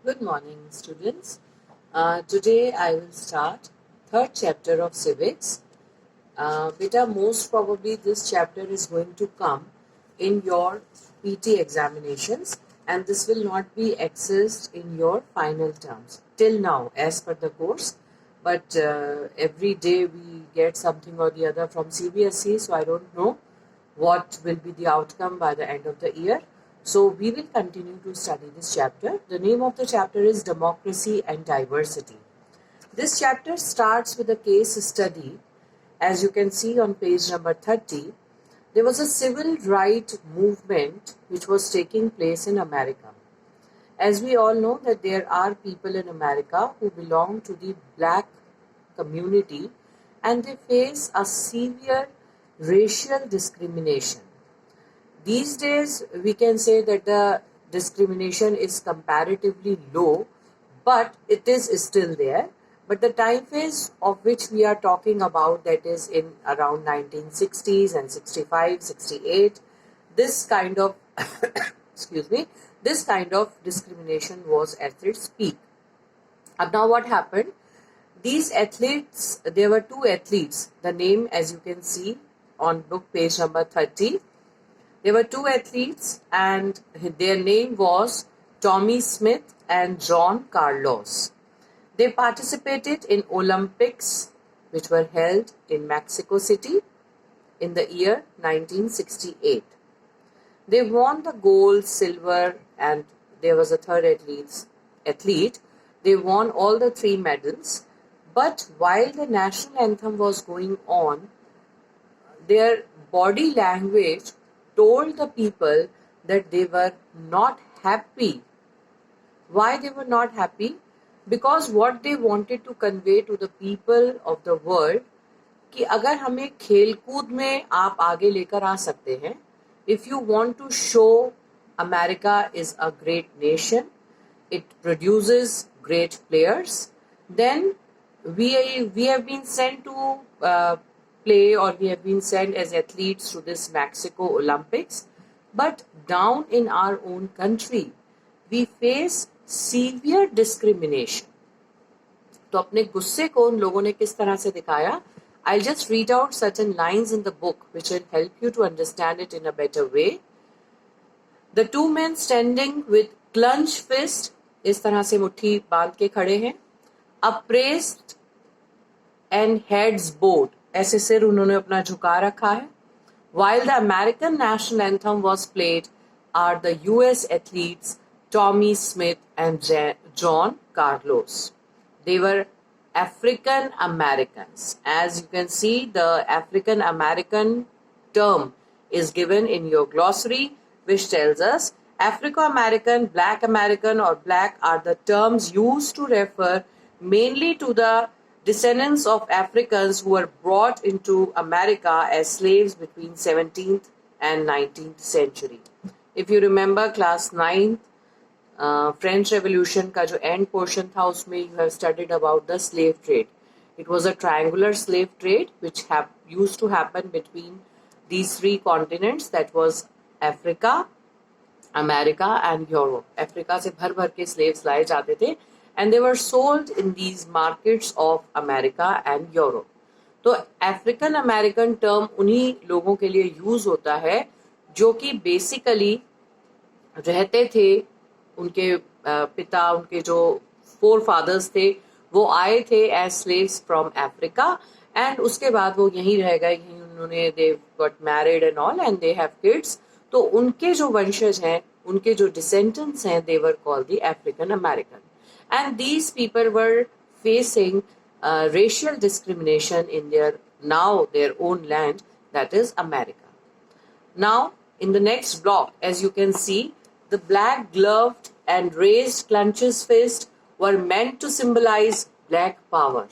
Good morning, students. Today I will start third chapter of Civics. Beta, most probably this chapter is going to come in your PT examinations, and this will not be accessed in your final terms till now as per the course. But every day we get something or the other from CBSE, so I don't know what will be the outcome by the end of the year. So we will continue to study this chapter. The name of the chapter is Democracy and Diversity. This chapter starts with a case study. As you can see on page number 30, there was a civil rights movement which was taking place in America. As we all know that there are people in America who belong to the black community and they face a severe racial discrimination. These days, we can say that the discrimination is comparatively low, but it is still there. But the time phase of which we are talking about, that is in around 1960s and 65, 68, this kind of excuse me, this kind of discrimination was at its peak. And now what happened? These athletes, there were two athletes. The name, as you can see on book page number 30, there were two athletes and their name was Tommy Smith and John Carlos. They participated in Olympics which were held in Mexico City in the year 1968. They won the gold, silver, and there was a third athlete. They won all the three medals. But while the national anthem was going on, their body language told the people that they were not happy. Why they were not happy? Because what they wanted to convey to the people of the world कि अगर हमें खेलकूद में आप आगे लेकर आ सकते हैं, if you want to show America is a great nation, it produces great players, then we have been sent to play, or we have been sent as athletes to this Mexico Olympics. But down in our own country, we face severe discrimination. तो अपने गुस्से को उन लोगों ने किस तरह से दिखाया? I'll just read out certain lines in the book which will help you to understand it in a better way. The two men standing with clenched fist, इस तरह से मुट्ठी बांध के खड़े हैं, upraised and heads bowed, ऐसे सिर उन्होंने अपना झुका रखा है. While the American national anthem was played are the US athletes Tommy Smith and John Carlos. They were African Americans. As you can see, the African American term is given in your glossary, which tells us Afro American, Black American, or Black are the terms used to refer mainly to the descendants of Africans who were brought into America as slaves between 17th and 19th century. If you remember class 9th, French Revolution का जो end portion था उसमें you have studied about the slave trade. It was a triangular slave trade which used to happen between these three continents, that was Africa, America and Europe. Africa से भर भर के slaves लाए जाते थे and they were sold in these markets of America and Europe. तो African American term उन्हीं लोगों के लिए यूज होता है जो कि बेसिकली रहते थे, उनके पिता, उनके जो फोर फादर्स थे वो आए थे as slaves from Africa and उसके बाद वो यहीं रह गए, यहीं उन्होंने they got married and all and they have kids. तो उनके जो वंशज हैं, उनके जो डिसेंडेंट्स हैं, they were called the African American. And these people were facing racial discrimination in their own land, that is America. Now, in the next block, as you can see, the black gloved and raised clenched fist were meant to symbolize black power.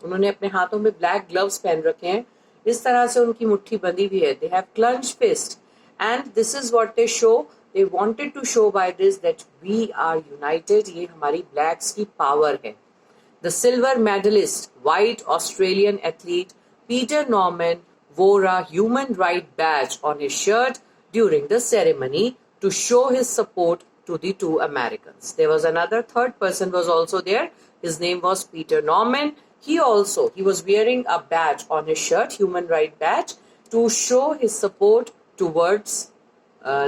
उन्होंने अपने हाथों में black gloves पहन रखे हैं, इस तरह से उनकी मुट्ठी बंधी हुई है. They have clenched fist, and this is what they show. They wanted to show by this that we are united. ये हमारी blacks की power है. The silver medalist, white Australian athlete Peter Norman wore a human right badge on his shirt during the ceremony to show his support to the two Americans. There was another third person was also there. His name was Peter Norman. He was wearing a badge on his shirt, human right badge, to show his support towards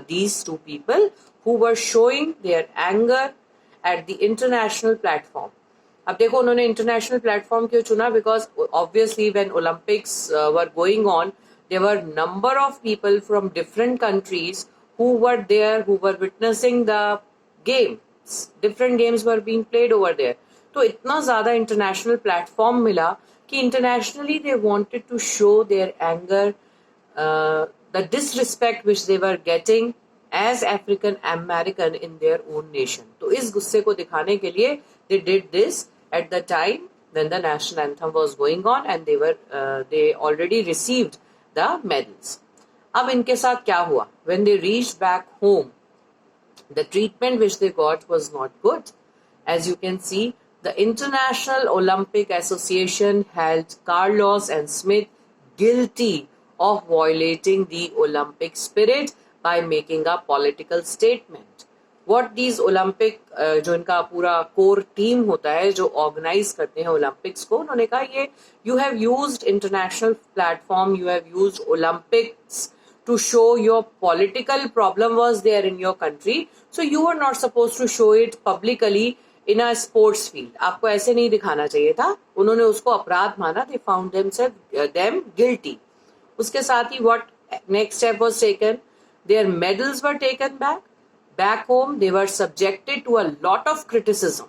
these two people who were showing their anger at the international platform. अब देखो उन्होंने international platform क्यों चुना? Because obviously when Olympics were going on, there were number of people from different countries who were there, who were witnessing the games. Different games were being played over there. तो इतना ज़्यादा international platform मिला कि internationally they wanted to show their anger, the disrespect which they were getting as African American in their own nation. तो इस गुस्से को दिखाने के लिए they did this at the time when the national anthem was going on, and they already received the medals. अब इनके साथ क्या हुआ? When they reached back home, the treatment which they got was not good. As you can see, the International Olympic Association held Carlos and Smith guilty of violating the Olympic spirit by making a political statement. What these Olympic जो इनका पूरा core team होता है जो organise करते हैं Olympics को, उन्होंने कहा ये you have used international platform, you have used Olympics to show your political problem was there in your country, so you were not supposed to show it publicly in a sports field. आपको ऐसे नहीं दिखाना चाहिए था. उन्होंने उसको अपराध माना. They found them guilty. उसके साथ ही what next step was taken? Their medals were taken back. Back home they were subjected to a lot of criticism.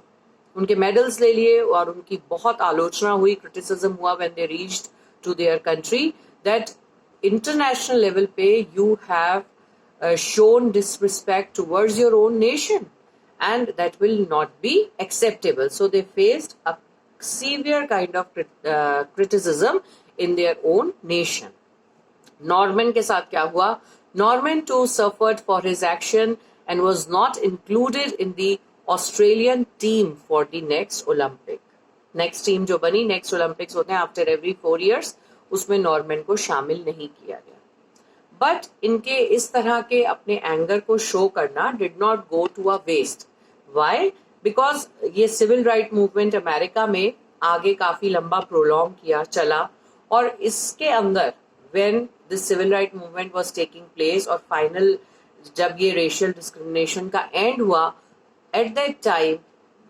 उनके medals ले लिए और उनकी बहुत आलोचना हुई, criticism हुआ when they reached to their country that international level पे you have shown disrespect towards your own nation, and that will not be acceptable. So they faced a severe kind of criticism in their own nation. Norman के साथ क्या हुआ? Norman too suffered for his action and was not included in the Australian team for the next Olympic. Next team जो बनी, next Olympics होते हैं after every 4 years, उसमें Norman को शामिल नहीं किया गया. बट इनके इस तरह के अपने एंगर को शो करना did not go to a waste. Why? Because ये सिविल राइट मूवमेंट अमेरिका में आगे काफी लंबा प्रोलॉन्ग किया चला, और इसके अंदर when this civil right movement was taking place और फाइनल जब ये रेशियल डिस्क्रिमिनेशन का एंड हुआ, एट दैट टाइम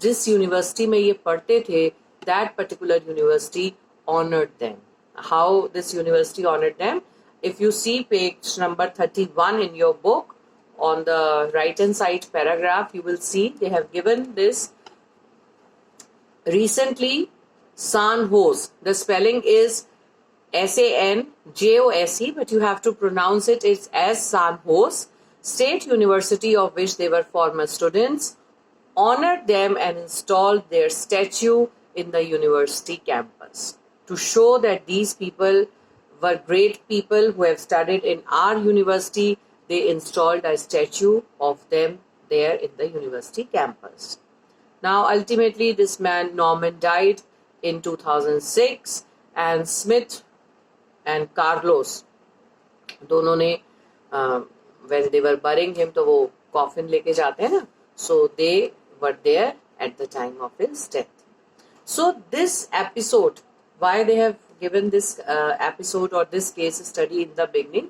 जिस यूनिवर्सिटी में ये पढ़ते थे, that particular university honoured them. How this university honoured them? If you see page number 31 in your book, on the right hand side paragraph, you will see they have given this recently San Jose. The spelling is SANJOSE, but you have to pronounce it as San Jose State University, of which they were former students, honored them and installed their statue in the university campus to show that these people were great people who have studied in our university. They installed a statue of them there in the university campus. Now ultimately this man Norman died in 2006, and Smith and Carlos दोनों ने when they were burying him, तो वो coffin लेके जाते हैं ना, so they were there at the time of his death. So this episode, why they have given this episode or this case study in the beginning,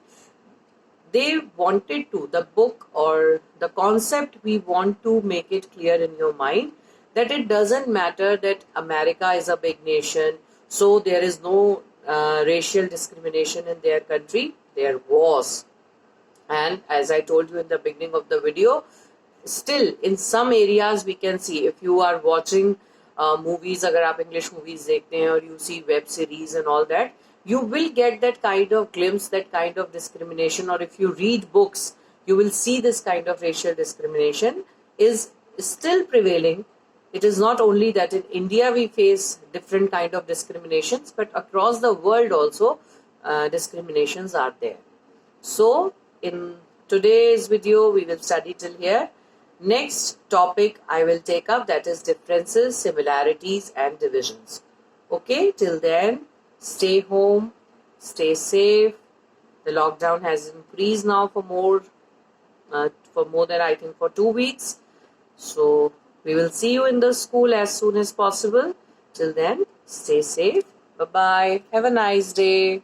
they wanted to, the book or the concept, we want to make it clear in your mind that it doesn't matter that America is a big nation, so there is no racial discrimination in their country. There was, and as I told you in the beginning of the video, still in some areas we can see, if you are watching movies, अगर आप English movies देखते हैं और you see web series and all that, you will get that kind of glimpse, that kind of discrimination. Or if you read books, you will see this kind of racial discrimination is still prevailing. It is not only that in India we face different kind of discriminations, but across the world also discriminations are there. So in today's video we will study till here. Next topic I will take up, that is differences, similarities and divisions. Okay, till then stay home, stay safe. The lockdown has increased now for more than I think for 2 weeks. So we will see you in the school as soon as possible. Till then, stay safe. Bye bye. Have a nice day.